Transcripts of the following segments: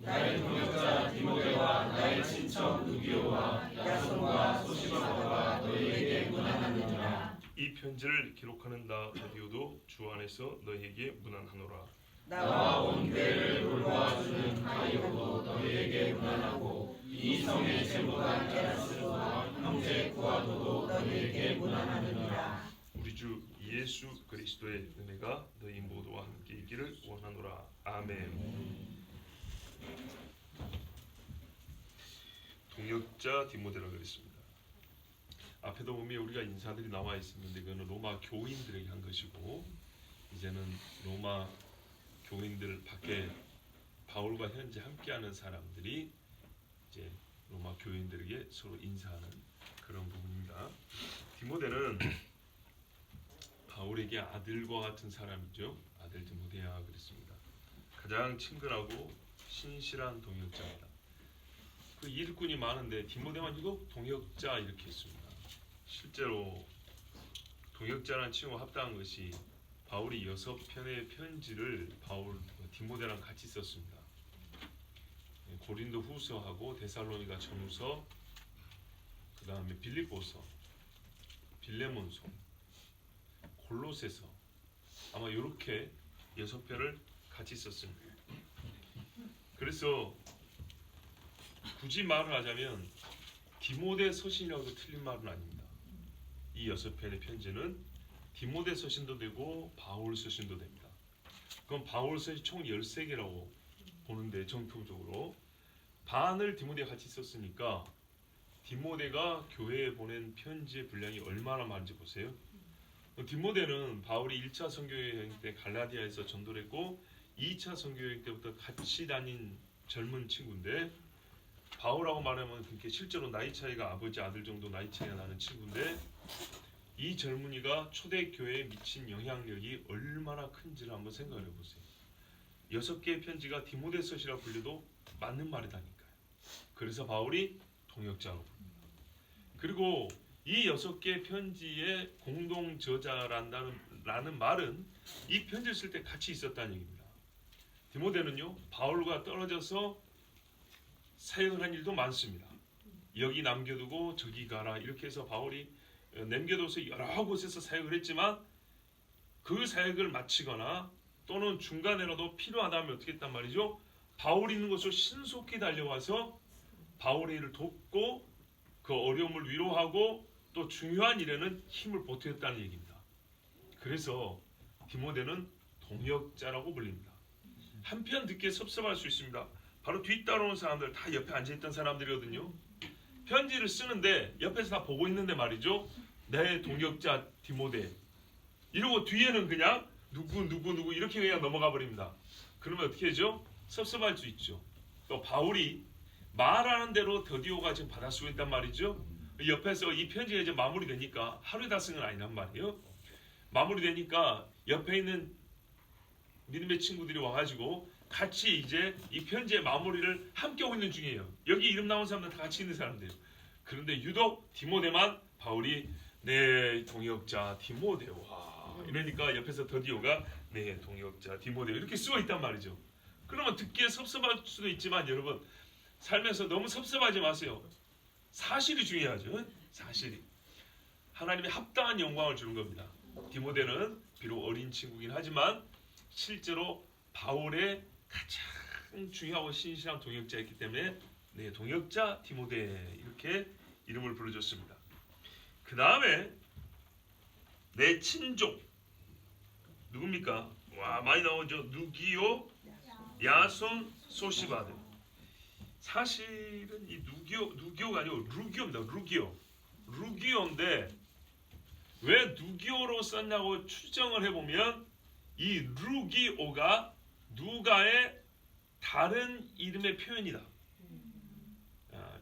나의 동역자 디모데와 나의 친척 누기오와 야손과 소시바가 너희에게 문안하느니라. 이 편지를 기록하는 나 더디오도 주 안에서 너희에게 문안하노라. 나와 온 교회를 돌보아주는 가이오도 너희에게 문안하고 이 성의 제목한 에라스와 형제 구아도도 너희에게 문안하느니라. 우리 주 예수 그리스도의 은혜가 너희 모두와 함께 있기를 원하노라. 아멘. 동역자 디모데라고 그랬습니다. 앞에도 보면 우리가 인사들이 나와 있었는데 그거는 로마 교인들에게 한 것이고, 이제는 로마 교인들 밖에 바울과 현재 함께하는 사람들이 이제 로마 교인들에게 서로 인사하는 그런 부분입니다. 디모데는 바울에게 아들과 같은 사람이죠. 아들 디모데야 그랬습니다. 가장 친근하고 신실한 동역자입니다. 그 일꾼이 많은데 디모데만 유독 동역자 이렇게 했습니다. 실제로 동역자라는 칭호가 합당한 것이 바울이 6편의 편지를 디모데랑 같이 썼습니다. 고린도 후서하고 데살로니가 전후서, 그 다음에 빌립보서, 빌레몬서, 골로새서, 아마 이렇게 6편을 같이 썼습니다. 그래서 굳이 말을 하자면 디모데 서신이라고 틀린 말은 아닙니다. 이 6편의 편지는 디모데 서신도 되고 바울 서신도 됩니다. 그럼 바울 서신 총 13개라고 보는데, 정통적으로 반을 디모데가 같이 썼으니까 디모데가 교회에 보낸 편지의 분량이 얼마나 많은지 보세요. 디모데는 바울이 1차 선교여행 때 갈라디아에서 전도를 했고 2차 선교여행 때부터 같이 다닌 젊은 친구인데, 바울하고 말하면 그렇게 실제로 나이 차이가 아버지 아들 정도 나이 차이가 나는 친구인데, 이 젊은이가 초대교회에 미친 영향력이 얼마나 큰지를 한번 생각해 보세요. 6개의 편지가 디모데 서시라고 불려도 맞는 말이다니까요. 그래서 바울이 동역자로 부릅니다. 그리고 이 6개의 편지의 공동 저자라는 말은 이 편지를 쓸 때 같이 있었다는 얘기입니다. 디모데는요, 바울과 떨어져서 사역을 한 일도 많습니다. 여기 남겨두고 저기 가라 이렇게 해서 바울이 남겨둬서 여러 곳에서 사역을 했지만, 그 사역을 마치거나 또는 중간에라도 필요하다면 어떻게 했단 말이죠? 바울이 있는 곳으로 신속히 달려와서 바울의 일을 돕고 그 어려움을 위로하고 또 중요한 일에는 힘을 보태었다는 얘기입니다. 그래서 디모데는 동역자라고 불립니다. 한편 듣기에 섭섭할 수 있습니다. 바로 뒤따라오는 사람들 다 옆에 앉아있던 사람들이거든요. 편지를 쓰는데 옆에서 다 보고 있는데 말이죠, 내 동역자 디모데 이러고 뒤에는 그냥 누구 이렇게 그냥 넘어가 버립니다. 그러면 어떻게 하죠? 섭섭할 수 있죠. 또 바울이 말하는 대로 더디오가 지금 받아 쓰고 있단 말이죠. 옆에서 이 편지가 이제 마무리되니까, 하루에 다 쓴 건 아니란 말이에요. 마무리되니까 옆에 있는 믿음의 친구들이 와가지고 같이 이제 이 편지의 마무리를 함께 하고 있는 중이에요. 여기 이름 나온 사람들 다 같이 있는 사람들이에요. 그런데 유독 디모데만 바울이 내 동역자 디모데와 이러니까 옆에서 더디오가 내 동역자 디모데 이렇게 쓰고 있단 말이죠. 그러면 듣기에 섭섭할 수도 있지만 여러분, 살면서 너무 섭섭하지 마세요. 사실이 중요하죠. 사실이 하나님이 합당한 영광을 주는 겁니다. 디모데는 비록 어린 친구긴 하지만 실제로 바울의 가장 중요하고 신실한 동역자였기 때문에 네, 동역자 디모데 이렇게 이름을 불러줬습니다. 그 다음에 내 친족 누굽니까? 와, 많이 나오죠. 누기오, 야손, 소시바드. 사실은 이 누기오가 아니고 루기오입니다. 루기오인데 왜 누기오로 썼냐고 추정을 해보면 이 루기오가 누가의 다른 이름의 표현이다.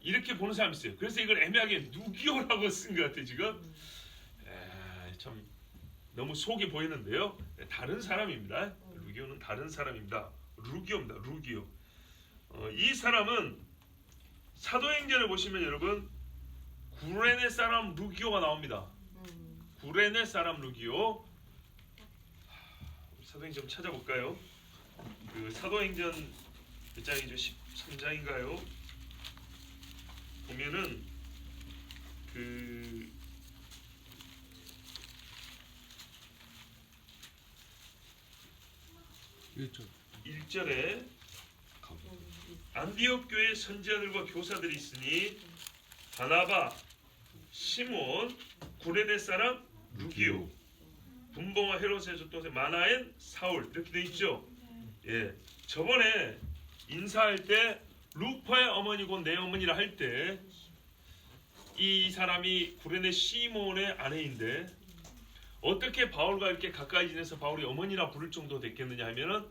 이렇게 보는 사람이 있어요. 그래서 이걸 애매하게 누기오라고 쓴 것 같아요. 지금 참 너무 속이 보이는데요. 다른 사람입니다. 루기오는 다른 사람입니다. 루기오입니다. 루기오. 이 사람은 사도행전을 보시면 여러분 구레네 사람 루기오가 나옵니다. 구레네 사람 루기오. 사도행전 찾아볼까요? 그 사도행전 몇 장이죠? 13장인가요? 보면은 그 1절에 안디옥 교회 선지자들과 교사들이 있으니 바나바, 시몬, 구레네 사람 루기오, 분봉과 헤롯의 동생 마나엔 사울 이렇게 돼 있죠. 예, 저번에 인사할 때 루파의 어머니고 내 어머니라 할 때 이 사람이 구레네 시몬의 아내인데 어떻게 바울과 이렇게 가까이 지내서 바울이 어머니라 부를 정도 됐겠느냐 하면은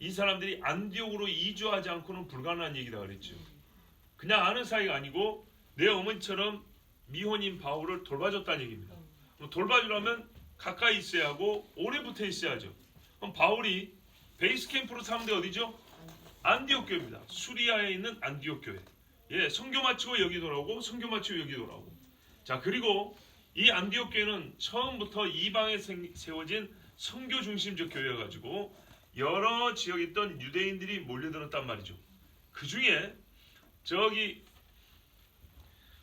이 사람들이 안디옥으로 이주하지 않고는 불가능한 얘기다 그랬죠. 그냥 아는 사이가 아니고 내 어머니처럼 미혼인 바울을 돌봐줬다는 얘기입니다. 돌봐주려면 가까이 있어야 하고 오래 붙어 있어야죠. 그럼 바울이 베이스 캠프로 삼은 데 어디죠? 안디옥 교회입니다. 수리아에 있는 안디옥 교회. 예, 선교 마치고 여기 돌아오고 선교 마치고 여기 돌아오고. 자, 그리고 이 안디옥 교회는 처음부터 이방에 세워진 선교 중심적 교회여가지고 여러 지역에 있던 유대인들이 몰려들었단 말이죠. 그 중에 저기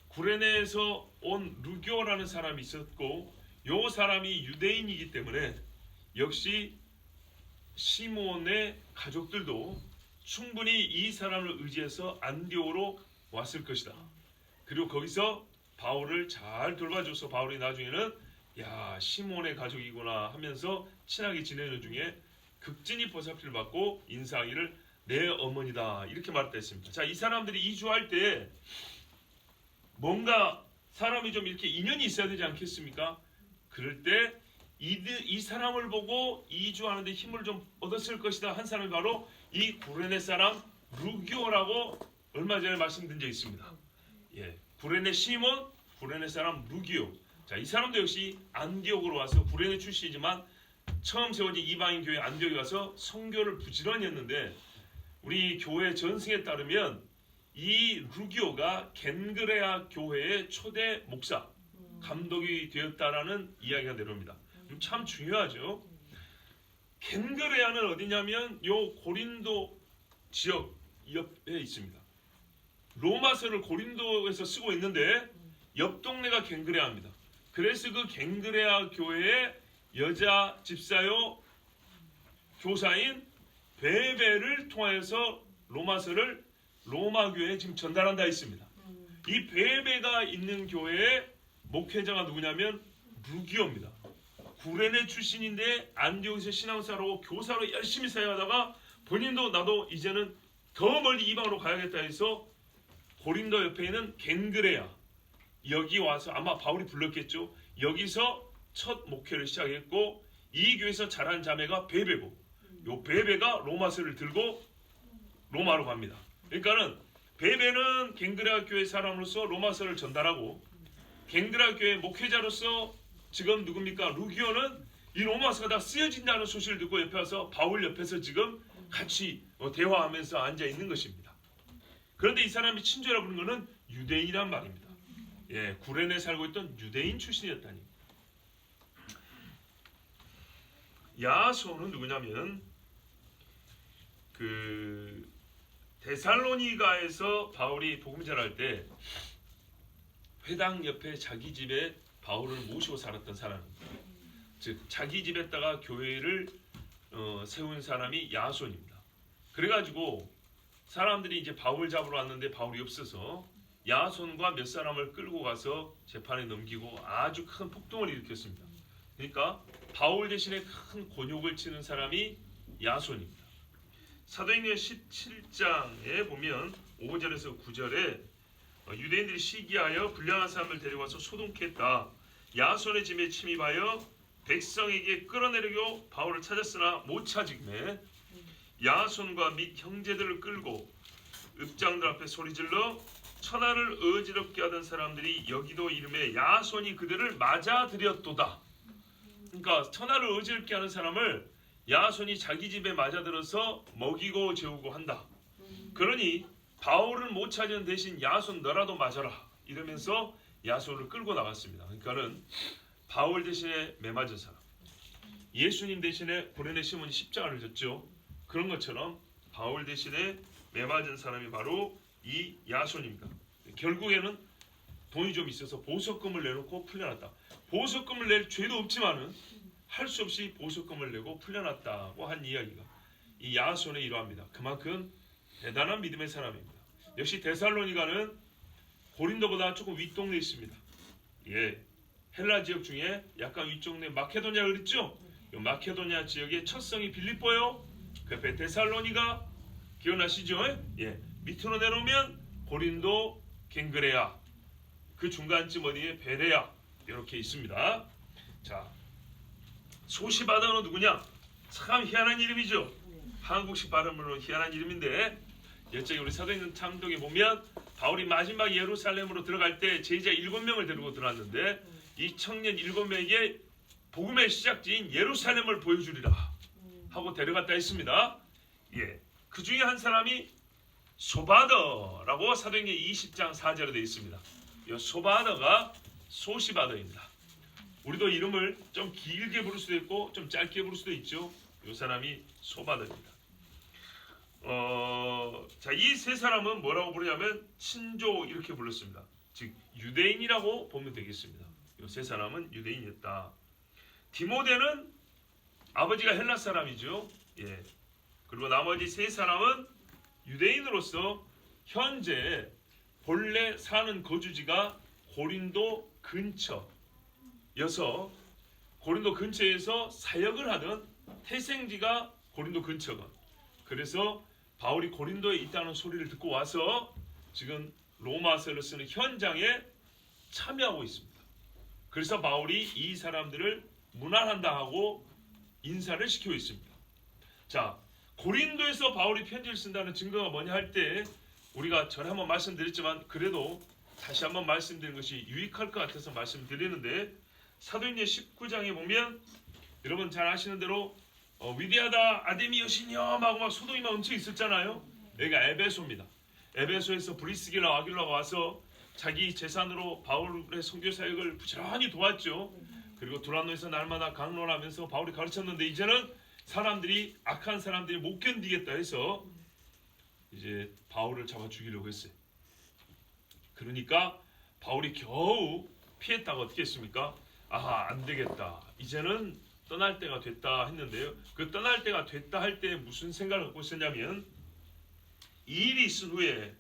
구레네에서 온 루교라는 사람이 있었고 요 사람이 유대인이기 때문에 역시 시몬의 가족들도 충분히 이 사람을 의지해서 안디옥으로 왔을 것이다. 그리고 거기서 바울을 잘 돌봐줘서 바울이 나중에는 야, 시몬의 가족이구나 하면서 친하게 지내는 중에 극진히 보살피를 받고 인사하기를 내 어머니다 이렇게 말했다 했습니다. 자, 이 사람들이 이주할 때 뭔가 사람이 좀 이렇게 인연이 있어야 되지 않겠습니까? 그럴 때 이 사람을 보고 이주하는데 힘을 좀 얻었을 것이다 한 사람이 바로 이 구레네 사람 루기오라고 얼마 전에 말씀드린 적이 있습니다. 예, 구레네 시몬, 구레네 사람 루기오. 자, 이 사람도 역시 안디옥으로 와서 구레네 출신이지만 처음 세워진 이방인 교회 안디옥에 가서 선교를 부지런히 했는데 우리 교회 전승에 따르면 이 루기오가 겐그레아 교회의 초대 목사, 감독이 되었다라는 이야기가 내려옵니다. 참 중요하죠. 겐그레아는 어디냐면 요 고린도 지역 옆에 있습니다. 로마서를 고린도에서 쓰고 있는데 옆 동네가 겐그레아입니다. 그래서 그 겐그레아 교회의 여자 집사요 교사인 베베를 통하여서 로마서를 로마 교회에 지금 전달한다 했습니다. 이 베베가 있는 교회의 목회자가 누구냐면 루기오입니다. 구레네 출신인데 안디옥에서 신앙사로 교사로 열심히 사역하다가 본인도 나도 이제는 더 멀리 이방으로 가야겠다 해서 고린도 옆에 있는 겐그레아 여기 와서 아마 바울이 불렀겠죠. 여기서 첫 목회를 시작했고 이 교회에서 자란 자매가 베베고 요 베베가 로마서를 들고 로마로 갑니다. 그러니까는 베베는 겐그레아 교회 사람으로서 로마서를 전달하고 겐그레아 교회 목회자로서 지금 누굽니까? 루기오는 이 로마서가 다 쓰여진다는 소식을 듣고 옆에 와서 바울 옆에서 지금 같이 대화하면서 앉아 있는 것입니다. 그런데 이 사람이 친조라 부르는 것은 유대인이란 말입니다. 예, 구레네에 살고 있던 유대인 출신이었다니. 야손은 누구냐면 그 데살로니가에서 바울이 복음 전할 때 회당 옆에 자기 집에 바울을 모시고 살았던 사람입니다. 즉 자기 집에다가 교회를 세운 사람이 야손입니다. 그래가지고 사람들이 이제 바울 잡으러 왔는데 바울이 없어서 야손과 몇 사람을 끌고 가서 재판에 넘기고 아주 큰 폭동을 일으켰습니다. 그러니까 바울 대신에 큰 곤욕을 치는 사람이 야손입니다. 사도행전 17장에 보면 5절에서 9절에 유대인들이 시기하여 불량한 사람을 데려와서 소동케 했다. 야손의 집에 침입하여 백성에게 끌어내려고 바울을 찾았으나 못 찾으매 야손과 및 형제들을 끌고 읍장들 앞에 소리질러 천하를 어지럽게 하던 사람들이 여기도 이름에 야손이 그들을 맞아들였도다. 그러니까 천하를 어지럽게 하는 사람을 야손이 자기 집에 맞아들어서 먹이고 재우고 한다. 그러니 바울을 못 찾은 대신 야손 너라도 맞아라 이러면서 야손을 끌고 나갔습니다. 그러니까는 바울 대신에 매맞은 사람, 예수님 대신에 구레네 시몬이 십자가를 졌죠. 그런 것처럼 바울 대신에 매맞은 사람이 바로 이 야손입니다. 결국에는 돈이 좀 있어서 보석금을 내놓고 풀려났다. 보석금을 낼 죄도 없지만은 할 수 없이 보석금을 내고 풀려났다고 한 이야기가 이 야손의 일화입니다. 그만큼 대단한 믿음의 사람입니다. 역시 데살로니가는 고린도보다 조금 윗동네에 있습니다. 예, 헬라 지역 중에 약간 위쪽네 마케도냐 그랬죠? 이 마케도냐 지역의 첫 성이 빌립보요. 그 옆에 데살로니가 기억나시죠? 예, 밑으로 내려오면 고린도, 갱그레아, 그 중간쯤 어디에 베레아 이렇게 있습니다. 자, 소시바더는 누구냐? 참 희한한 이름이죠. 한국식 발음으로 희한한 이름인데 여쪽에 우리 사도행전 참독에 보면 바울이 마지막 예루살렘으로 들어갈 때 제자 7명을 데리고 들어왔는데 이 청년 7명에게 복음의 시작지인 예루살렘을 보여주리라 하고 데려갔다 했습니다. 예, 그 중에 한 사람이 소바더라고 사도행전 20장 4절에 되어 있습니다. 이 소바더가 소시바더입니다. 우리도 이름을 좀 길게 부를 수도 있고 좀 짧게 부를 수도 있죠. 이 사람이 소바더입니다. 자, 이 세 사람은 뭐라고 부르냐면 친조 이렇게 불렀습니다. 즉 유대인이라고 보면 되겠습니다. 이 세 사람은 유대인이었다. 디모데는 아버지가 헬라 사람이죠. 예. 그리고 나머지 세 사람은 유대인으로서 현재 본래 사는 거주지가 고린도 근처여서 고린도 근처에서 사역을 하던 태생지가 고린도 근처건. 그래서 바울이 고린도에 있다는 소리를 듣고 와서 지금 로마서를 쓰는 현장에 참여하고 있습니다. 그래서 바울이 이 사람들을 문안한다 하고 인사를 시키고 있습니다. 자, 고린도에서 바울이 편지를 쓴다는 증거가 뭐냐 할 때 우리가 전에 한번 말씀드렸지만 그래도 다시 한번 말씀드리는 것이 유익할 것 같아서 말씀드리는데 사도행전 19장에 보면 여러분 잘 아시는 대로 위대하다 아데미 여신이여하고 막 소동이 막 엄청 있었잖아요. 여기가 에베소입니다. 에베소에서 브리스길라 아길라가 와서 자기 재산으로 바울의 선교 사역을 부지런히 도왔죠. 그리고 두란노에서 날마다 강론하면서 바울이 가르쳤는데 이제는 사람들이 악한 사람들이 못 견디겠다 해서 이제 바울을 잡아 죽이려고 했어요. 그러니까 바울이 겨우 피했다가 어떻게 했습니까? 아하, 안 되겠다. 이제는 떠날 때가 됐다 했는데요. 그 떠날 때가 됐다 할 때 무슨 생각을 갖고 있었냐면 이 일이 있은 후에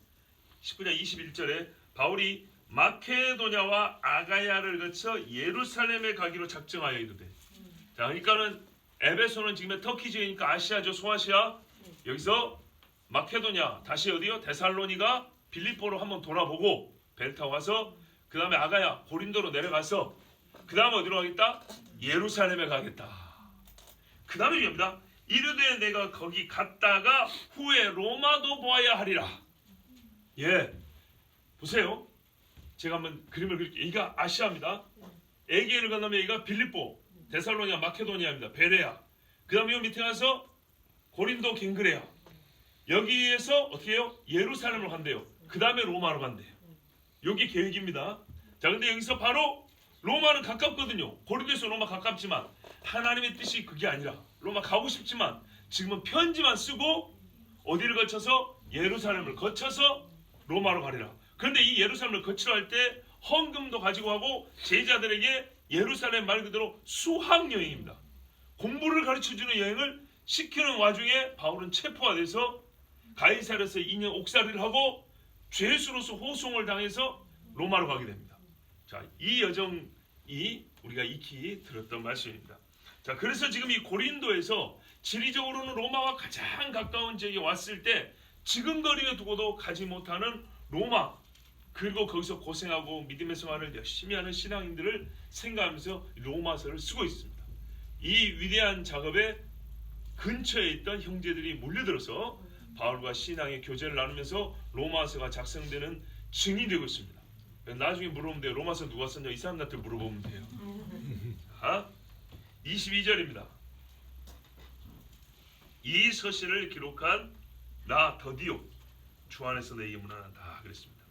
19장 21절에 바울이 마케도냐와 아가야를 거쳐 예루살렘에 가기로 작정하여 이르되. 자, 그러니까는 에베소는 지금 터키 지역이니까 아시아죠, 소아시아. 여기서 마케도냐 다시 어디요? 데살로니가 빌립보로 한번 돌아보고 배를 타고 가서 그 다음에 아가야 고린도로 내려가서 그 다음에 어디로 가겠다? 예루살렘에 가겠다. 그 다음에 중요합니다. 이르되 내가 거기 갔다가 후에 로마도 보아야 하리라. 예, 보세요. 제가 한번 그림을 그릴게요. 여기가 아시아입니다. 에게를 건너면 여기가 빌립보, 데살로니아, 마케도니아입니다. 베레아. 그 다음에 밑에 가서 고린도, 갱그레아. 여기에서 어떻게 해요? 예루살렘으로 간대요. 그 다음에 로마로 간대요. 여기 계획입니다. 자, 근데 여기서 바로 로마는 가깝거든요. 고린도에서 로마 가깝지만 하나님의 뜻이 그게 아니라 로마 가고 싶지만 지금은 편지만 쓰고 어디를 거쳐서 예루살렘을 거쳐서 로마로 가리라. 그런데 이 예루살렘을 거치러 할 때 헌금도 가지고 가고 제자들에게 예루살렘 말 그대로 수학여행입니다. 공부를 가르쳐주는 여행을 시키는 와중에 바울은 체포가 돼서 가이사랴에서 2년 옥살이를 하고 죄수로서 호송을 당해서 로마로 가게 됩니다. 자, 이 여정이 우리가 익히 들었던 말씀입니다. 자, 그래서 지금 이 고린도에서 지리적으로는 로마와 가장 가까운 지역에 왔을 때 지근거리에 두고도 가지 못하는 로마, 그리고 거기서 고생하고 믿음의 생활을 열심히 하는 신앙인들을 생각하면서 로마서를 쓰고 있습니다. 이 위대한 작업에 근처에 있던 형제들이 몰려들어서 바울과 신앙의 교제를 나누면서 로마서가 작성되는 증인이 되고 있습니다. 나중에 물어보면 돼요. 로마서 누가 썼냐? 이 사람들한테 물어보면 돼요. 22절입니다. 이 서신을 기록한 나 더디오 주 안에서 내게 문안한다 그랬습니다.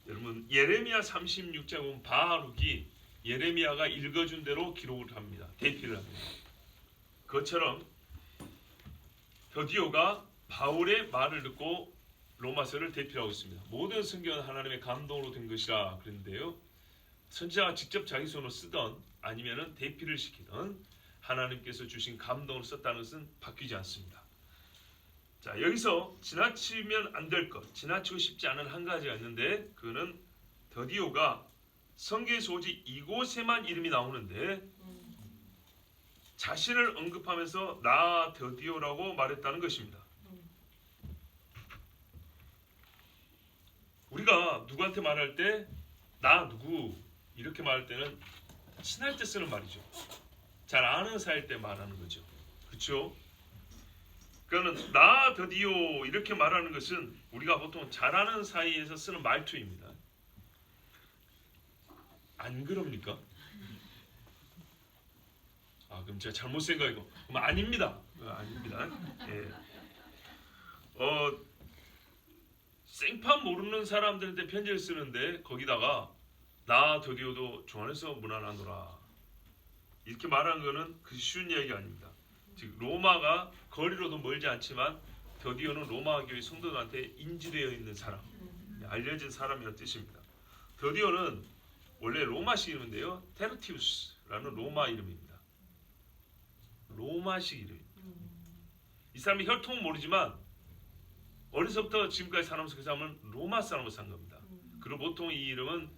여러분 예레미야 36장 보면 바룩이 예레미야가 읽어준 대로 기록을 합니다. 대피를 합니다. 그것처럼 더디오가 바울의 말을 듣고 로마서를 대필하고 있습니다. 모든 성경은 하나님의 감동으로 된 것이라 그랬는데요. 선지자가 직접 자기 손으로 쓰던 아니면은 대필을 시키던 하나님께서 주신 감동을 썼다는 것은 바뀌지 않습니다. 자, 여기서 지나치면 안 될 것, 지나치고 싶지 않은 한 가지가 있는데 그거는 더디오가 성경에서 오직 이곳에만 이름이 나오는데 자신을 언급하면서 나 더디오라고 말했다는 것입니다. 우리가 누구한테 말할 때 나 누구 이렇게 말할 때는 친할 때 쓰는 말이죠. 잘 아는 사이일 때 말하는 거죠. 그렇죠? 그러니까 나 더디오 이렇게 말하는 것은 우리가 보통 잘 아는 사이에서 쓰는 말투입니다. 안 그럽니까? 아, 그럼 제가 잘못 생각이고 그럼 아닙니다. 아닙니다. 예. 생판 모르는 사람들한테 편지를 쓰는데 거기다가 나 더디오도 주 안에서 무난하노라 이렇게 말하는 거는 그 쉬운 이야기가 아닙니다. 즉 로마가 거리로도 멀지 않지만 더디오는 로마 교회 성도들한테 인지되어 있는 사람, 알려진 사람이라는 뜻입니다. 더디오는 원래 로마식 이름인데요. 테르티우스라는 로마 이름입니다. 로마식 이름. 이 사람이 혈통은 모르지만 어려서부터 지금까지 살아오면서 그 사람은 로마 사람으로 산 겁니다. 그리고 보통 이 이름은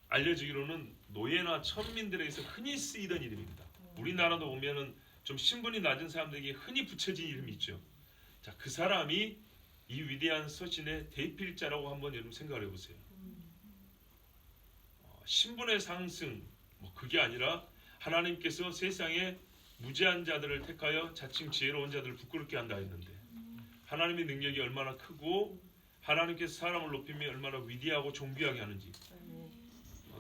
알려지기로는 노예나 천민들에게서 흔히 쓰이던 이름입니다. 우리나라도 보면은 좀 신분이 낮은 사람들에게 흔히 붙여진 이름이 있죠. 자, 그 사람이 이 위대한 서신의 대필자라고 한번 여러분 생각을 해보세요. 신분의 상승, 그게 아니라 하나님께서 세상에 무지한 자들을 택하여 자칭 지혜로운 자들을 부끄럽게 한다 했는데 하나님의 능력이 얼마나 크고 하나님께서 사람을 높이며 얼마나 위대하고 존귀하게 하는지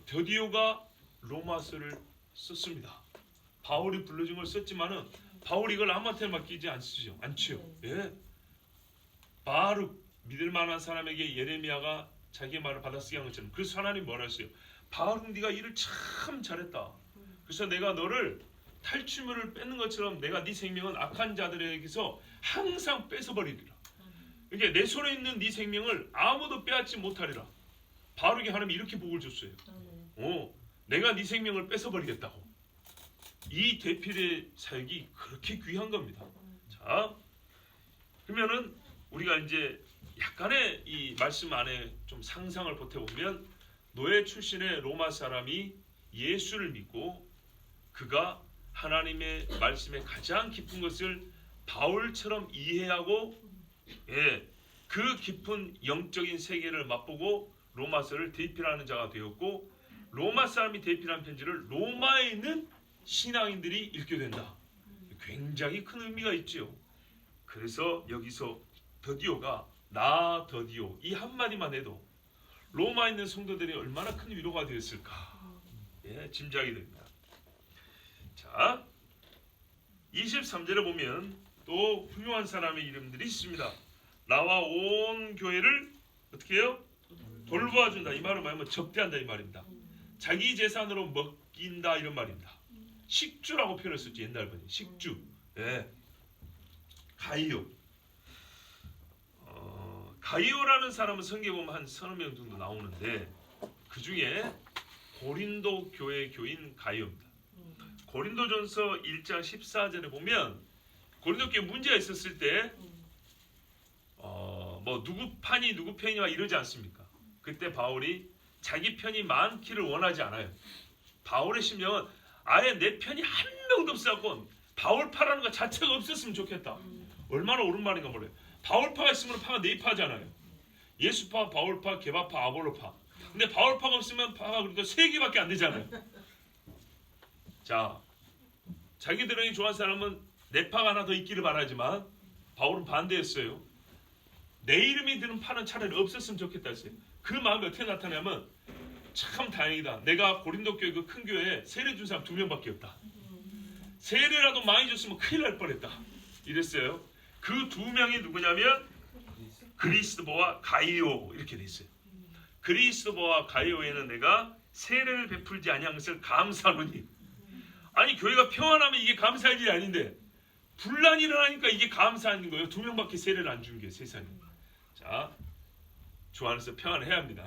더디오가 로마서를 썼습니다. 바울이 불러준 걸 썼지만은 바울이 이걸 아무한테나 맡기지 않지요. 예. 바룩 믿을 만한 사람에게 예레미야가 자기의 말을 받아쓰게 한 것처럼 그래서 하나님 뭐라 했어요? 바룩 네가 일을 참 잘했다. 그래서 내가 너를 탈취물을 뺏는 것처럼 내가 네 생명은 악한 자들에게서 항상 뺏어버리리라. 그러니까 내 손에 있는 네 생명을 아무도 빼앗지 못하리라. 바룩이 하나님이 이렇게 복을 줬어요. 내가 네 생명을 뺏어버리겠다고. 이 대필의 사역이 그렇게 귀한 겁니다. 자, 그러면은 우리가 이제 약간의 이 말씀 안에 좀 상상을 보태보면 노예 출신의 로마 사람이 예수를 믿고 그가 하나님의 말씀에 가장 깊은 것을 바울처럼 이해하고 그 깊은 영적인 세계를 맛보고 로마서를 대필하는 자가 되었고 로마 사람이 대필한 편지를 로마에 있는 신앙인들이 읽게 된다. 굉장히 큰 의미가 있지요. 그래서 여기서 더디오가 나 더디오 이 한마디만 해도 로마에 있는 성도들이 얼마나 큰 위로가 되었을까 짐작이 됩니다. 자, 23절에 보면 또 훌륭한 사람의 이름들이 있습니다. 나와 온 교회를 어떻게 해요? 돌보아준다. 이 말은 뭐냐면 접대한다 이 말입니다. 자기 재산으로 먹인다 이런 말입니다. 식주라고 표현했었지 옛날 번이 식주. 가이오. 가이오라는 사람은 성경에 보면 한 30명 정도 나오는데 그 중에 고린도 교회 교인 가이오입니다. 고린도전서 1장 14절에 보면 고린도 교회 문제가 있었을 때 누구 판이 누구 편이와 이러지 않습니까? 그때 바울이 자기 편이 많기를 원하지 않아요. 바울의 심령은 아예 내 편이 한 명도 없어갖고 바울파라는 것 자체가 없었으면 좋겠다. 얼마나 옳은 말인가 몰라요. 바울파가 있으면 파가 네 파잖아요. 예수파, 바울파, 게바파, 아볼로파. 근데 바울파가 없으면 파가 그러니까 3개밖에 안 되잖아요. 자, 자기들이 좋아하는 사람은 내 파가 하나 더 있기를 바라지만 바울은 반대했어요. 내 이름이 드는 파는 차라리 없었으면 좋겠다 했어요. 그 마음이 어떻게 나타나면 참 다행이다. 내가 고린도 교회 그 큰 교회에 세례 준 사람 2명밖에 없다. 세례라도 많이 줬으면 큰일 날 뻔했다. 이랬어요. 그 2명이 누구냐면 그리스도와 가이오 이렇게 돼 있어요. 그리스도와 가이오에는 내가 세례를 베풀지 아니한 것을 감사하노니. 아니 교회가 평안하면 이게 감사할 일이 아닌데 분란이 일어나니까 이게 감사한 거예요. 2명밖에 세례를 안 준 게 세상에. 자, 주 안에서 평안해야 합니다.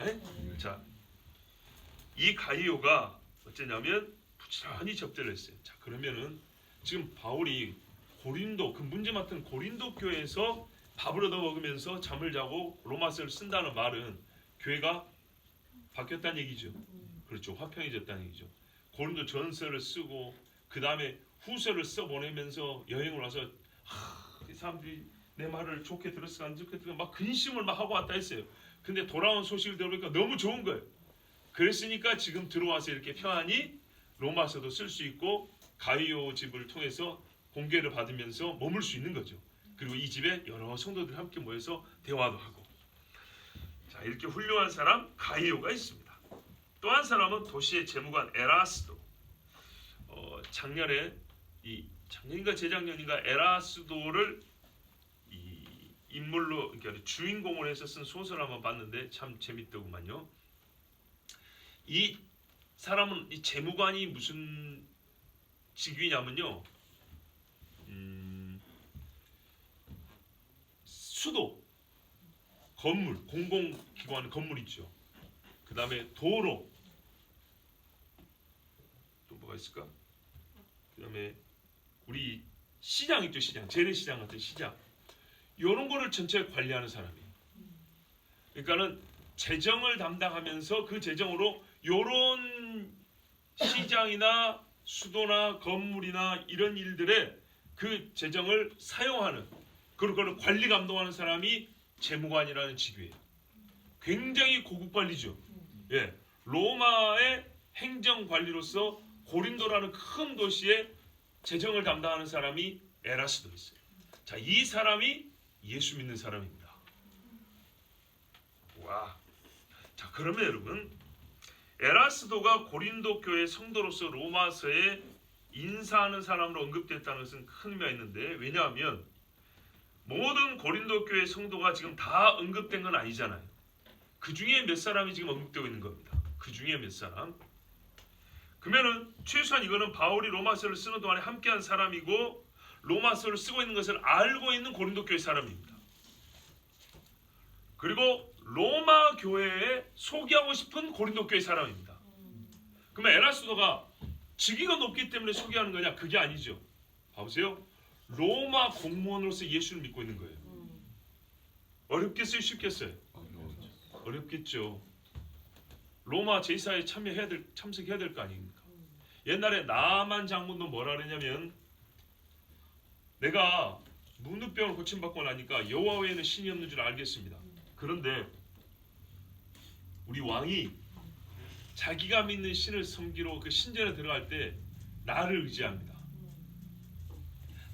자, 이 가이오가 어쩌냐면 부지런히 접대를 했어요. 자, 그러면은 지금 바울이 고린도, 그 문제 맡은 고린도 교회에서 밥을 얻어 먹으면서 잠을 자고 로마서를 쓴다는 말은 교회가 바뀌었다는 얘기죠. 그렇죠. 화평해졌다는 얘기죠. 고린도 전서를 쓰고 그 다음에 후서를 써보내면서 여행을 와서 이 사람들이 내 말을 좋게 들었을까 안 좋게 들었을까 막 근심을 막 하고 왔다 했어요. 근데 돌아온 소식을 들어보니까 너무 좋은 거예요. 그랬으니까 지금 들어와서 이렇게 평안히 로마서도 쓸 수 있고 가이오 집을 통해서 공개를 받으면서 머물 수 있는 거죠. 그리고 이 집에 여러 성도들이 함께 모여서 대화도 하고. 자, 이렇게 훌륭한 사람 가이오가 있습니다. 또 한 사람은 도시의 재무관 에라스도. 작년인가 재작년인가 에라스도를 이 인물로, 그러니까 주인공을 해서 쓴 소설 한번 봤는데 참 재밌더구만요. 이 사람은, 이 재무관이 무슨 직위냐면요, 수도, 건물, 공공기관 건물 있죠. 그 다음에 도로, 또 뭐가 있을까? 그 다음에 우리 시장 있죠. 시장, 재래시장 같은 시장, 이런 거를 전체 관리하는 사람이에요. 그러니까는 재정을 담당하면서 그 재정으로 요런 시장이나 수도나 건물이나 이런 일들에 그 재정을 사용하는, 그걸 관리 감독하는 사람이 재무관이라는 직위예요. 굉장히 고급 관리죠. 예, 로마의 행정 관리로서 고린도라는 큰 도시의 재정을 담당하는 사람이 에라스도였어요. 자, 이 사람이 예수 믿는 사람입니다. 와. 자, 그러면 여러분, 에라스도가 고린도 교회 성도로서 로마서에 인사하는 사람으로 언급됐다는 것은 큰 의미가 있는데, 왜냐하면 모든 고린도 교회 성도가 지금 다 언급된 건 아니잖아요. 그 중에 몇 사람이 지금 언급되고 있는 겁니다. 그 중에 몇 사람. 그러면은 최소한 이거는 바울이 로마서를 쓰는 동안에 함께한 사람이고 로마서를 쓰고 있는 것을 알고 있는 고린도 교회 사람입니다. 그리고 로마 교회에 소개하고 싶은 고린도 교회 사람입니다. 그러면 에라스도가 직위가 높기 때문에 소개하는 거냐? 그게 아니죠. 봐보세요. 로마 공무원으로서 예수를 믿고 있는 거예요. 어렵겠어요? 쉽겠어요? 어렵겠죠. 로마 제사에 참석해야 될 거 아닙니까? 옛날에 나만 장군도 뭐라 그랬냐면, 내가 문둥병을 고침받고 나니까 여호와 외에는 신이 없는 줄 알겠습니다. 그런데 우리 왕이 자기가 믿는 신을 섬기러 그 신전에 들어갈 때 나를 의지합니다.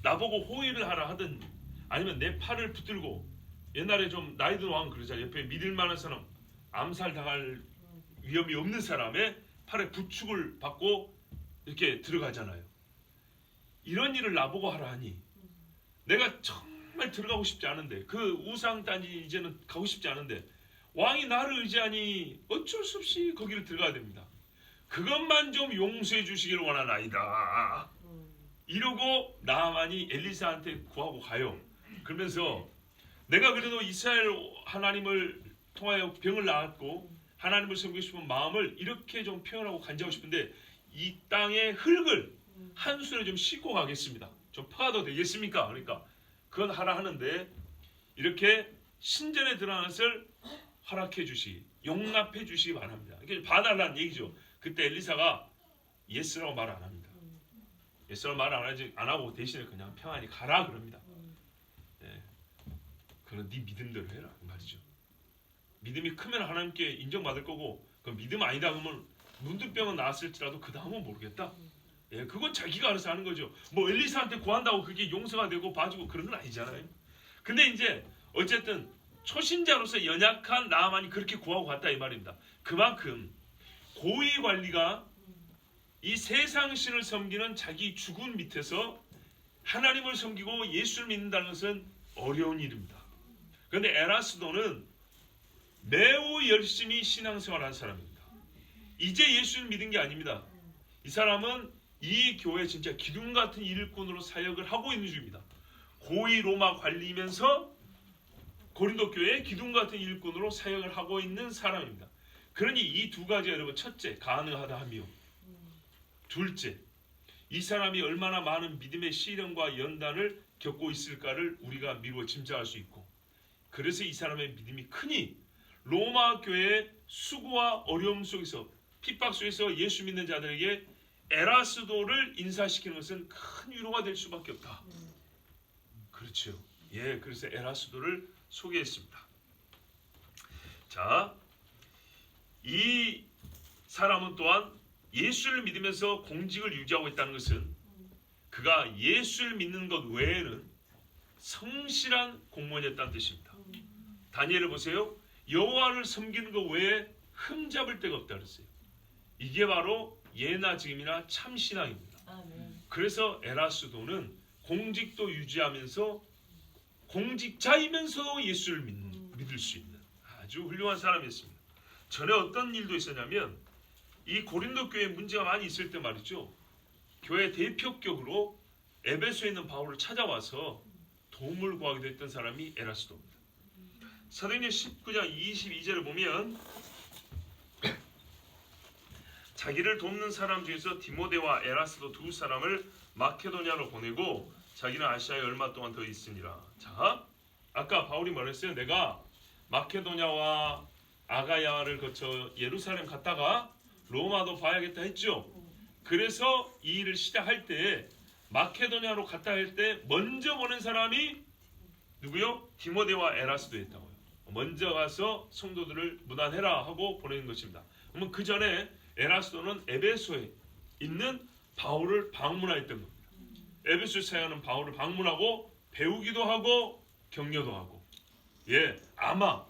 나보고 호의를 하라 하든 아니면 내 팔을 붙들고, 옛날에 좀 나이 든 왕은 그러잖아요. 옆에 믿을 만한 사람, 암살당할 위험이 없는 사람의 팔에 부축을 받고 이렇게 들어가잖아요. 이런 일을 나보고 하라 하니 내가 정말 들어가고 싶지 않은데, 그 우상단지 이제는 가고 싶지 않은데 왕이 나를 의지하니 어쩔 수 없이 거기를 들어가야 됩니다. 그것만 좀 용서해 주시기를 원하나이다. 이러고 나만이 엘리사한테 구하고 가요. 그러면서 내가 그래도 이스라엘 하나님을 통하여 병을 나았고 하나님을 섬기고 싶은 마음을 이렇게 좀 표현하고 간증하고 싶은데, 이 땅의 흙을 한 손에 좀 씻고 가겠습니다. 좀 퍼가도 되겠습니까? 그러니까 그건 하라 하는데, 이렇게 신전에 들어가는 것을 허락해 주시기, 용납해 주시기 바랍니다. 이렇게 봐달라는 얘기죠. 그때 엘리사가 예스라고 말 안 합니다. 예스라고 말 안 하고 대신에 그냥 평안히 가라 그럽니다. 네. 그건 네 믿음대로 해라 그 말이죠. 믿음이 크면 하나님께 인정받을 거고, 그 믿음 아니다 그러면 문둥병은 나았을지라도 그 다음은 모르겠다. 예, 그건 자기가 알아서 하는 거죠. 뭐 엘리사한테 구한다고 그게 용서가 되고 봐주고 그런 건 아니잖아요. 근데 이제 어쨌든 초신자로서 연약한 나아만이 그렇게 구하고 갔다 이 말입니다. 그만큼 고위 관리가 이 세상 신을 섬기는 자기 주군 밑에서 하나님을 섬기고 예수를 믿는다는 것은 어려운 일입니다. 그런데 에라스도는 매우 열심히 신앙생활한 사람입니다. 이제 예수를 믿은 게 아닙니다. 이 사람은 이 교회 진짜 기둥 같은 일꾼으로 사역을 하고 있는 중입니다. 고위 로마 관리면서 고린도 교회의 기둥 같은 일꾼으로 사역을 하고 있는 사람입니다. 그러니 이 두 가지 여러분, 첫째 가능하다 하며, 둘째 이 사람이 얼마나 많은 믿음의 시련과 연단을 겪고 있을까를 우리가 미루어 짐작할 수 있고, 그래서 이 사람의 믿음이 크니 로마 교회의 수고와 어려움 속에서, 핍박 속에서 예수 믿는 자들에게 에라스도를 인사시키는 것은 큰 위로가 될 수밖에 없다. 그렇죠. 예, 그래서 에라스도를 소개했습니다. 자, 이 사람은 또한 예수를 믿으면서 공직을 유지하고 있다는 것은 그가 예수를 믿는 것 외에는 성실한 공무원이었다는 뜻입니다. 다니엘을 보세요. 여호와를 섬기는 것 외에 흠잡을 데가 없다 그랬어요. 이게 바로 예나 지금이나 참 신앙입니다. 그래서 에라스도는 공직도 유지하면서 공직자이면서 예수를 믿을 수 있는 아주 훌륭한 사람이었습니다. 전에 어떤 일도 있었냐면, 이 고린도 교회에 문제가 많이 있을 때 말이죠, 교회 대표격으로 에베소에 있는 바울을 찾아와서 도움을 구하기도 했던 사람이 에라스도입니다. 사도행전 19장 22절을 보면 자기를 돕는 사람 중에서 디모데와 에라스도 두 사람을 마케도냐로 보내고 자기는 아시아에 얼마 동안 더 있으니라. 자, 아까 바울이 말했어요. 내가 마케도냐와 아가야를 거쳐 예루살렘 갔다가 로마도 봐야겠다 했죠. 그래서 이 일을 시작할 때 마케도냐로 갔다 할 때 먼저 보낸 사람이 누구요? 디모데와 에라스도였다고요. 먼저 가서 성도들을 무난해라 하고 보내는 것입니다. 그러면 그 전에 에라스도는 에베소에 있는 바울을 방문하였던 겁니다. 에베소에 사역하는 바울을 방문하고 배우기도 하고 격려도 하고, 예, 아마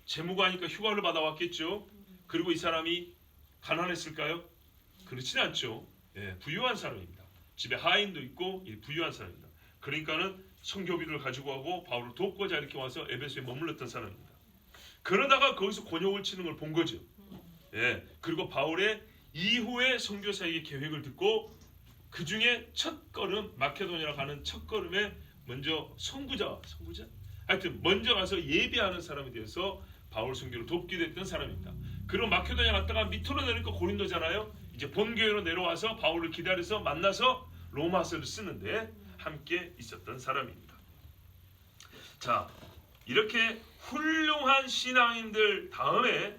재무관이니까 휴가를 받아왔겠죠. 그리고 이 사람이 가난했을까요? 그렇지는 않죠. 예, 부유한 사람입니다. 집에 하인도 있고 부유한 사람입니다. 그러니까는 성교비를 가지고 하고 바울을 돕고자 이렇게 와서 에베소에 머물렀던 사람입니다. 그러다가 거기서 곤욕을 치는 걸 본 거죠. 예, 그리고 바울의 이후의 선교 사역의 계획을 듣고 그 중에 첫 걸음, 마케도니아로 가는 첫 걸음에 먼저 선구자, 하여튼 먼저 가서 예배하는 사람이 되어서 바울 선교를 돕기도 했던 사람입니다. 그리고 마케도니아 갔다가 밑으로 내리니까 고린도잖아요. 이제 본교회로 내려와서 바울을 기다려서 만나서 로마서를 쓰는데 함께 있었던 사람입니다. 자, 이렇게 훌륭한 신앙인들 다음에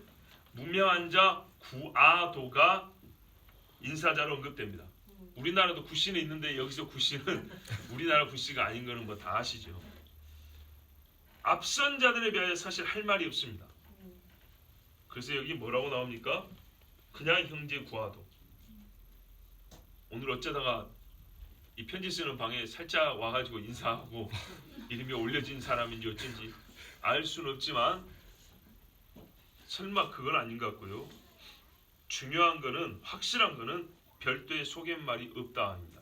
무명한 자 구아도가 인사자로 언급됩니다. 우리나라도 구씨는 있는데 여기서 구씨는 우리나라 구씨가 아닌 거는 뭐 다 아시죠. 앞선 자들에 비하여 사실 할 말이 없습니다. 그래서 여기 뭐라고 나옵니까? 그냥 형제 구아도. 오늘 어쩌다가 이 편지 쓰는 방에 살짝 와가지고 인사하고 이름이 올려진 사람인지 어쩐지 알 수는 없지만 설마 그건 아닌 것 같고요. 중요한 거는, 확실한 거는 별도의 소개말이 없다 합니다.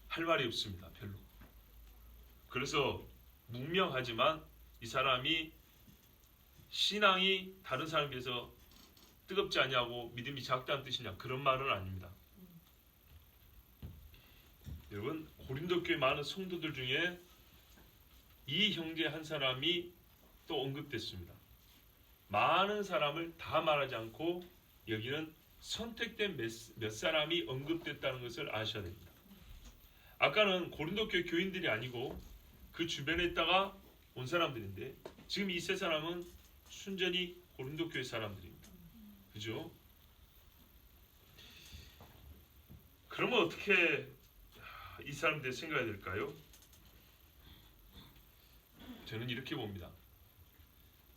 할 말이 없습니다. 별로. 그래서 무명하지만 이 사람이 신앙이 다른 사람에 비해서 뜨겁지 않냐고, 믿음이 작다는 뜻이냐, 그런 말은 아닙니다. 여러분, 고린도 교회 많은 성도들 중에 이 형제 한 사람이 또 언급됐습니다. 많은 사람을 다 말하지 않고 여기는 선택된 몇 사람이 언급됐다는 것을 아셔야 됩니다. 아까는 고린도 교회 교인들이 아니고 그 주변에 있다가 온 사람들인데, 지금 이 세 사람은 순전히 고린도 교회 사람들입니다. 그죠? 그러면 어떻게 이 사람들 생각해야 될까요? 저는 이렇게 봅니다.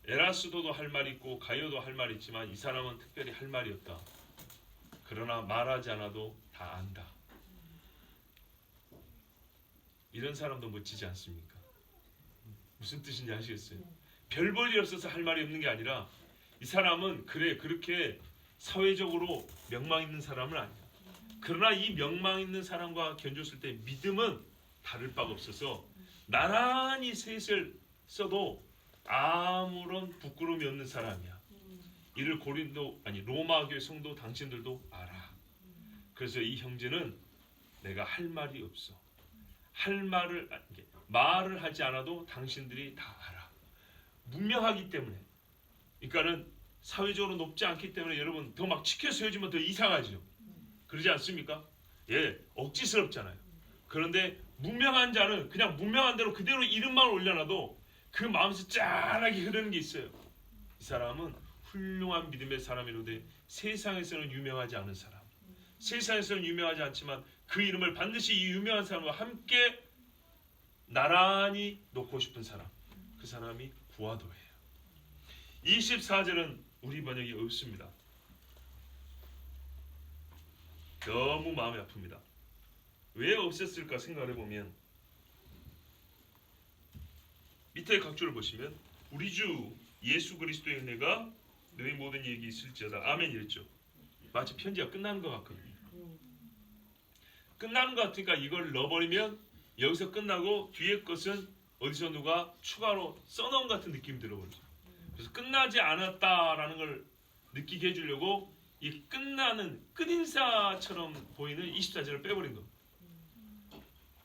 에라스도도 할 말이 있고 가요도 할 말이 있지만 이 사람은 특별히 할 말이 없다. 그러나 말하지 않아도 다 안다. 이런 사람도 멋지지 않습니까? 무슨 뜻인지 아시겠어요? 별 볼 일 없어서 할 말이 없는 게 아니라 이 사람은 그래 그렇게 사회적으로 명망 있는 사람은 아니야. 그러나 이 명망 있는 사람과 견줬을 때 믿음은 다를 바가 없어서 나란히 셋을 써도 아무런 부끄러움이 없는 사람이야. 이를 로마 교회 성도 당신들도 알아. 그래서 이 형제는 내가 할 말이 없어. 할 말을 하지 않아도 당신들이 다 알아. 문명하기 때문에. 그러니까는 사회적으로 높지 않기 때문에 여러분 더 막 치켜 세워지면 더 이상하죠. 그러지 않습니까? 예, 억지스럽잖아요. 그런데 문명한 자는 그냥 문명한 대로 그대로 이름만 올려놔도 그 마음에서 짠하게 흐르는 게 있어요. 이 사람은 훌륭한 믿음의 사람이로되 세상에서는 유명하지 않은 사람. 세상에서는 유명하지 않지만 그 이름을 반드시 이 유명한 사람과 함께 나란히 놓고 싶은 사람. 그 사람이 구하도예요. 24절은 우리 번역이 없습니다. 너무 마음이 아픕니다. 왜 없었을까 생각을 해보면 밑에 각주를 보시면 우리 주 예수 그리스도의 은혜가 너희 모든 얘기 있을지어다. 아멘 이랬죠. 마치 편지가 끝나는 것 같거든요. 끝나는 것 같으니까 이걸 넣어버리면 여기서 끝나고 뒤에 것은 어디서 누가 추가로 써놓은 같은 느낌이 들어버리죠. 그래서 끝나지 않았다라는 걸 느끼게 해주려고 이 끝나는 끝인사처럼 보이는 24절을 빼버린 겁니다.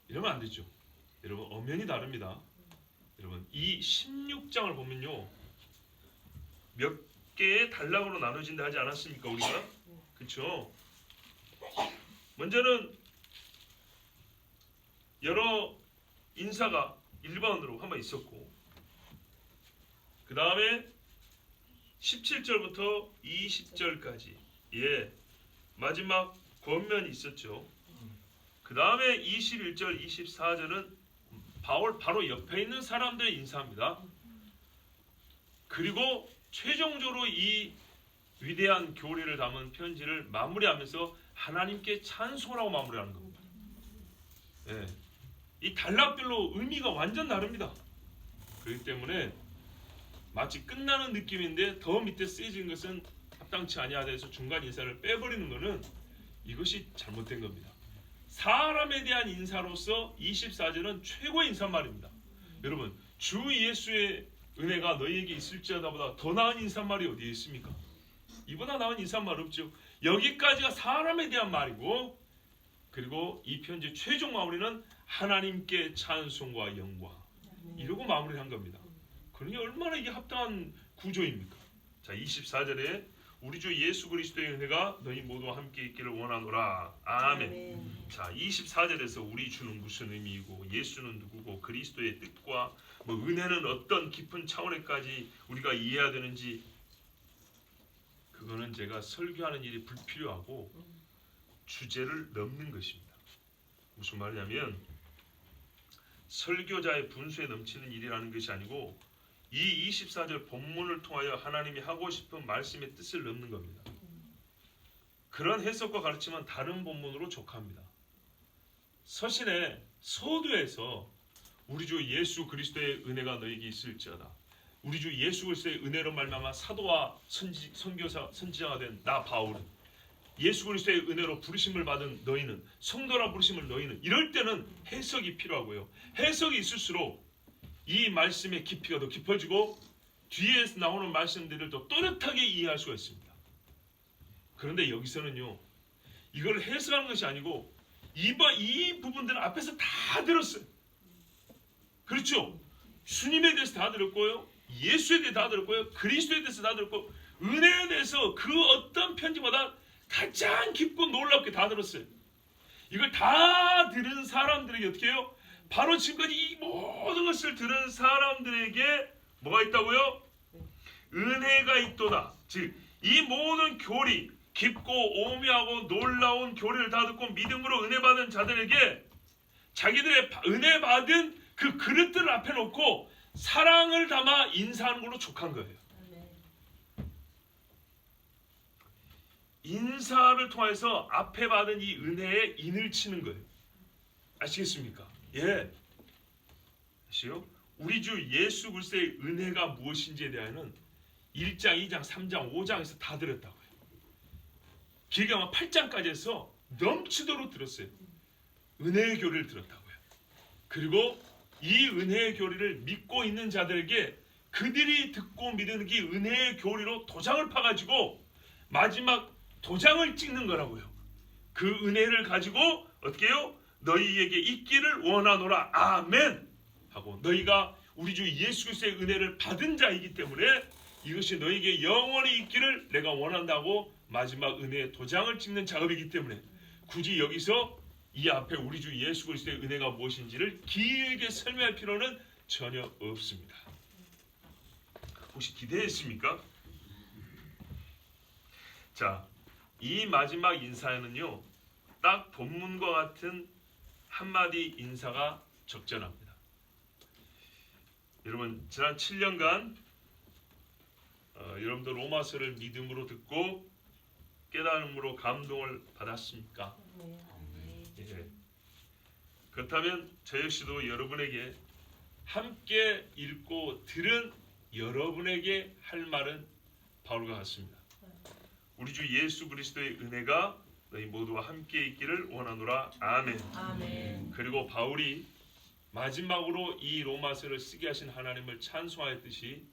이러면 안 되죠. 여러분 엄연히 다릅니다. 여러분 이 16장을 보면요 몇 개의 단락으로 나눠진다 하지 않았습니까 우리가? 그렇죠. 먼저는 여러 인사가 1번으로 한번 있었고 그 다음에 17절부터 20절까지 예 마지막 권면이 있었죠. 그 다음에 21절 24절은 바울 바로 옆에 있는 사람들의 인사입니다. 그리고 최종적으로 이 위대한 교리를 담은 편지를 마무리하면서 하나님께 찬송하고 마무리하는 겁니다. 예. 이 단락별로 의미가 완전 다릅니다. 그렇기 때문에 마치 끝나는 느낌인데 더 밑에 쓰여진 것은 합당치 아니하다 해서 중간 인사를 빼버리는 것은 이것이 잘못된 겁니다. 사람에 대한 인사로서 24절은 최고의 인사말입니다. 여러분 주 예수의 은혜가 너희에게 있을지어다보다 더 나은 인사말이 어디에 있습니까? 이보다 나은 인사말 없죠. 여기까지가 사람에 대한 말이고 그리고 이 편지 최종 마무리는 하나님께 찬송과 영광 이러고 마무리한 겁니다. 그러니 얼마나 이게 합당한 구조입니까? 자 24절에 우리 주 예수 그리스도의 은혜가 너희 모두와 함께 있기를 원하노라. 아멘. 자 24절에서 우리 주는 무슨 의미이고 예수는 누구고 그리스도의 뜻과 은혜는 어떤 깊은 차원에까지 우리가 이해해야 되는지 그거는 제가 설교하는 일이 불필요하고 주제를 넘는 것입니다. 무슨 말이냐면 설교자의 분수에 넘치는 일이라는 것이 아니고 이 24절 본문을 통하여 하나님이 하고 싶은 말씀의 뜻을 넘는 겁니다. 그런 해석과 가르침은 다른 본문으로 족합니다. 서신의 서두에서 우리 주 예수 그리스도의 은혜가 너에게 있을지어다. 우리 주 예수 그리스도의 은혜로 말미암아 사도와 선지자가 된 나 바울은 예수 그리스도의 은혜로 부르심을 받은 너희는 성도라 부르심을 너희는 이럴 때는 해석이 필요하고요. 해석이 있을수록 이 말씀의 깊이가 더 깊어지고 뒤에서 나오는 말씀들을 더 또렷하게 이해할 수가 있습니다. 그런데 여기서는요. 이걸 해석하는 것이 아니고 이 부분들은 앞에서 다 들었어요. 그렇죠? 주님에 대해서 다 들었고요. 예수에 대해서 다 들었고요. 그리스도에 대해서 다 들었고 은혜에 대해서 그 어떤 편지보다 가장 깊고 놀랍게 다 들었어요. 이걸 다 들은 사람들에게 어떻게 해요? 바로 지금까지 이 모든 것을 들은 사람들에게 뭐가 있다고요? 은혜가 있도다. 즉 이 모든 교리 깊고 오묘하고 놀라운 교리를 다 듣고 믿음으로 은혜 받은 자들에게 자기들의 은혜 받은 그 그릇들을 앞에 놓고 사랑을 담아 인사하는 걸로 족한 거예요. 인사를 통해서 앞에 받은 이 은혜에 인을 치는 거예요. 아시겠습니까? 예. 아시요? 우리 주 예수 그리스도의 은혜가 무엇인지에 대해서는 1장, 2장, 3장, 5장에서 다 들었다고요. 길게 아마 8장까지 해서 넘치도록 들었어요. 은혜의 교리를 들었다고요. 그리고 이 은혜의 교리를 믿고 있는 자들에게 그들이 듣고 믿는 이 은혜의 교리로 도장을 파가지고 마지막 도장을 찍는 거라고요. 그 은혜를 가지고 어떻게 해요? 너희에게 있기를 원하노라. 아멘. 하고 너희가 우리 주 예수 그리스도의 은혜를 받은 자이기 때문에 이것이 너희에게 영원히 있기를 내가 원한다고 마지막 은혜의 도장을 찍는 작업이기 때문에 굳이 여기서 이 앞에 우리 주 예수 그리스도의 은혜가 무엇인지를 길게 설명할 필요는 전혀 없습니다. 혹시 기대했습니까? 자, 이 마지막 인사에는요, 딱 본문과 같은 한마디 인사가 적절합니다. 여러분, 지난 7년간 여러분들 로마서를 믿음으로 듣고 깨달음으로 감동을 받았습니까? 예. 그렇다면 저 역시도 여러분에게 함께 읽고 들은 여러분에게 할 말은 바울과 같습니다. 우리 주 예수 그리스도의 은혜가 너희 모두와 함께 있기를 원하노라. 아멘. 아멘. 그리고 바울이 마지막으로 이 로마서를 쓰게 하신 하나님을 찬송하였듯이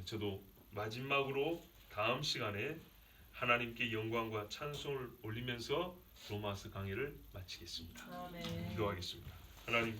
저도 마지막으로 다음 시간에 하나님께 영광과 찬송을 올리면서 로마서 강의를 마치겠습니다. 아멘. 기도하겠습니다. 하나님,